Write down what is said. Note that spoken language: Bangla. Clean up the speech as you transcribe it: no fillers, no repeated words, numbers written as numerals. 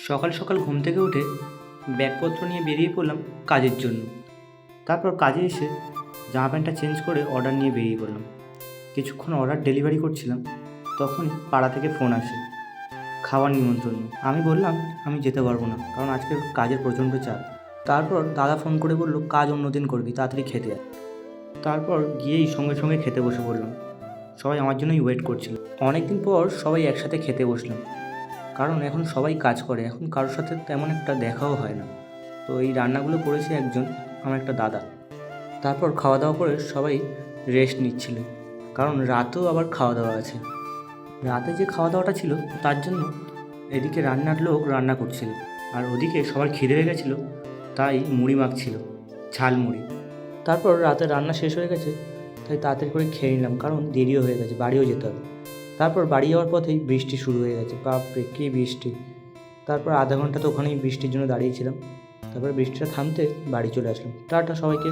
সকাল সকাল ঘুম থেকে উঠে ব্যাগপত্র নিয়ে বেরিয়ে পড়লাম কাজের জন্য। তারপর কাজে এসে জামা প্যান্টটা চেঞ্জ করে অর্ডার নিয়ে বেরিয়ে পড়লাম। কিছুক্ষণ অর্ডার ডেলিভারি করছিলাম, তখনই পাড়া থেকে ফোন আসে খাওয়ার নিমন্ত্রণ। আমি বললাম আমি যেতে পারবো না, কারণ আজকে কাজের প্রচণ্ড চাপ। তারপর দাদা ফোন করে বলল কাজ অন্যদিন করবি, তাড়াতাড়ি খেতে আয়। তারপর গিয়েই সঙ্গে সঙ্গে খেতে বসে পড়লাম। সবাই আমার জন্যই ওয়েট করছিল। অনেক দিন পর সবাই একসাথে খেতে বসলাম, কারণ এখন সবাই কাজ করে, এখন কারোর সাথে তেমন একটা দেখাও হয় না। তো এই রান্নাগুলো করেছে একজন, আমার একটা দাদা। তারপর খাওয়া দাওয়া করে সবাই রেস্ট নিচ্ছিল, কারণ রাতেও আবার খাওয়া দাওয়া আছে। রাতে যে খাওয়া দাওয়াটা ছিল তার জন্য এদিকে রান্নার লোক রান্না করছিল, আর ওদিকে সবার খিদে হয়ে গেছিলো, তাই মুড়ি মাখছিল, ঝাল মুড়ি। তারপর রাতে রান্না শেষ হয়ে গেছে, তাই তাড়াতাড়ি করে খেয়ে নিলাম, কারণ দেরিও হয়ে গেছে, বাড়িও যেতে হবে। তারপর বাড়ি যাওয়ার পথেই বৃষ্টি শুরু হয়ে গেছে, বাপরে কী বৃষ্টি! তারপর আধা ঘন্টা তো ওখানেই বৃষ্টির জন্য দাঁড়িয়েছিলাম। তারপর বৃষ্টিটা থামতে বাড়ি চলে আসলাম। টাটা সবাইকে।